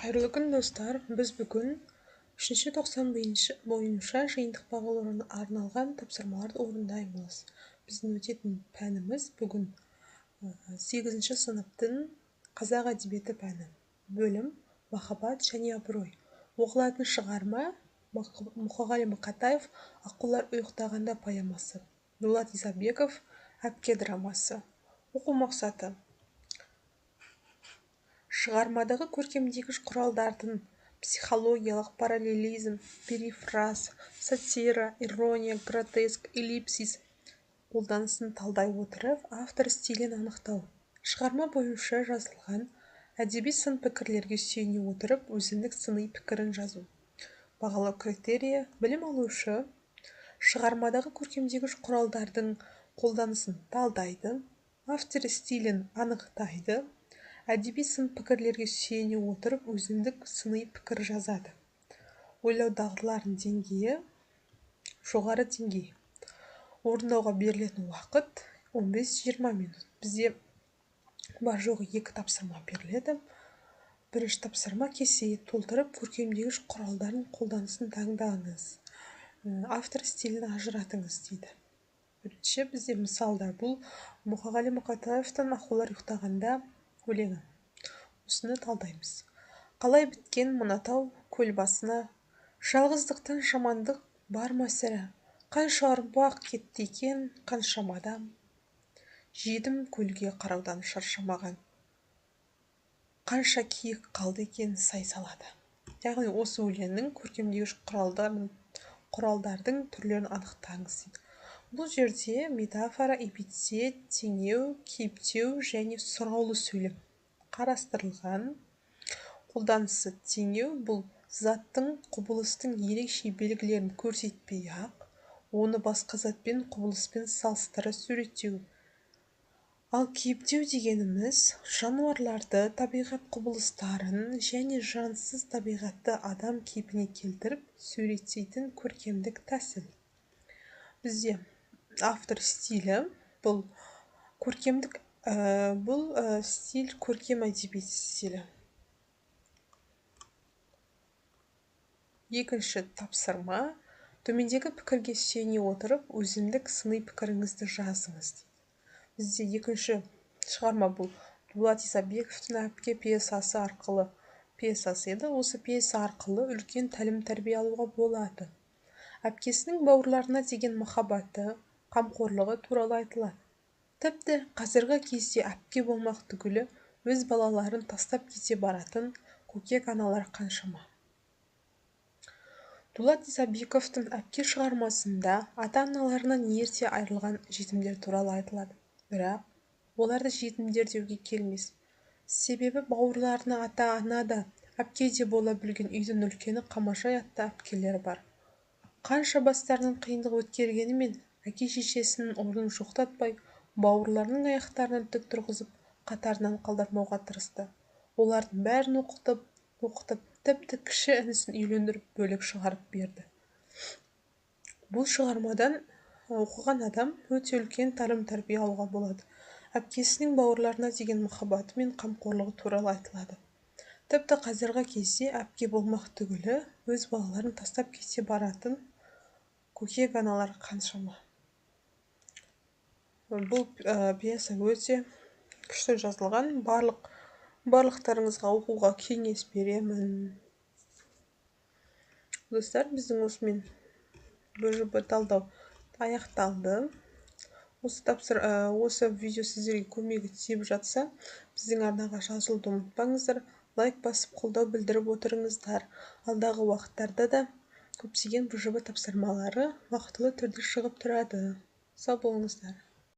Қайырлы күн достар, біз бүгін 3-ші тоқсан бойынша жиынтық бағалауына арналған тапсырмаларды орындаймыз. Біздің өтетін пәніміз бүгін 8-ші сыныптың қазақ әдебиеті пәні. Бөлім махаббат және абырой. Оқылатын шығарма Мұқағали Мақатаев «Аққулар ұйықтағанда» поэмасы. Дулат Исабеков «Әпке» драмасы. Оқу мақсаты: шығармадағы көркемдегіш құралдардың психологиялық параллелизм, перифраз, сатира, ирония, гротеск, эллипсис қолданысын талдай отырып, автор стилін анықтау. Шығарма бойынша жазылған әдеби сын пікірлерге сүйене отырып, өзіндік сыни пікірін жазу. Бағалау критерийі: білім алушы шығармадағы көркемдегіш құралдардың қолданысын талдайды, автор стилін анықтайды, әдеби сын пікірлерге сүйене отырып, өзіндік сыни пікір жазады. Ойлау дағдыларының деңгейі: жоғары деңгей. Орындауға берілетін уақыт 15-20 минут. Бізде бар жоғы 2 тапсырма беріледі. Бірінші тапсырма: кестеге толтырып, көркемдегіш құралдардың қолданысын таңдаңыз. Автор стилін ажыратыңыз дейді. Бірінші бізде мысалдар. Бұл Мұқағали Мақатаевтың «Аққулар ұйықтағанда» өлеңі. Осыны талдаймыз. Қалай біткен мына тау көл басына, жалғыздықтан жамандық бар ма сірә? Қанша ұрпақ кетті екен, қаншама адам. Жетім көлге қараудан шаршамаған, қанша киік қалды екен сай салада. Яғни осы өлеңнің көркемдегіш құралдардың түрлерін анықтаңыз дейді. Бұл жерде метафора, эпитет, теңеу, кейіптеу және сұраулы сөйлем қарастырылған. Қолданысы: теңеу бұл заттың, құбылыстың ерекше белгілерін көрсетпей-ақ, оны басқа затпен, құбылыспен салыстыра суреттеу. Ал кейіптеу дегеніміз жануарларды, табиғат құбылыстарын және жансыз табиғатты адам кейпіне келтіріп суреттейтін көркемдік тәсіл. Бізде автор стилі бұл көркемдік, бұл стиль көркем әдебиет стилі. Екінші тапсырма: төмендегі пікірге сүйене отырып, өзіндік сыни пікіріңізді жазыңыз. Бізде екінші шығарма бұл Дулат Исабековтың «Әпке» пьесасы еді. Осы пьеса арқылы үлкен тәлім-тәрбие алуға болады. Әпкесінің бауырларына деген махаббаты, қамқорлығы туралы айтылады. Тіпті қазіргі кезде әпке болмақ түгілі өз балаларын тастап кете баратын көкек аналар қаншама. Дулат Исабековтың «Әпке» шығармасында ата-аналарынан ерте айырылған жетімдер туралы айтылады. Бірақ оларды жетімдер деуге келмес. Себебі бауырларына ата-ана да, әпке де бола білген үйдің үлкені Қамажай атты әпкелері бар. Қанша бастарынан қиындық өткергенімен, әке-шешесінің орнын жоқтатпай, бауырларының аяқтарынан тік тұрғызып, қатарынан қалдырмауға тырысты. Олардың бәрін оқытып, тіпті кіші інісін үйлендіріп бөлек шығарып берді. Бұл шығармадан оқыған адам өте үлкен тәлім-тәрбие алуға болады. Әпкесінің бауырларына деген махаббаты мен қамқорлығы туралы айтылады. Тіпті қазіргі кезде әпке болмақ түгілі өз балаларын тастап кете баратын көкек аналар қаншама. Бұл пьеса өте күшті жазылған. Барлықтарыңызға оқуға кеңес беремін. Достар, біздің осымен БЖБ талдау аяқталды. Осы видео сіздерге көмегі тиіп жатса, біздің арнаға жазылуды ұмытпаңыздар. Лайк басып қолдау білдіріп отырыңыздар. Алдағы уақыттарда да көптеген БЖБ тапсырмалары уақытылы түрде шығып тұрады. Сау болыңыздар.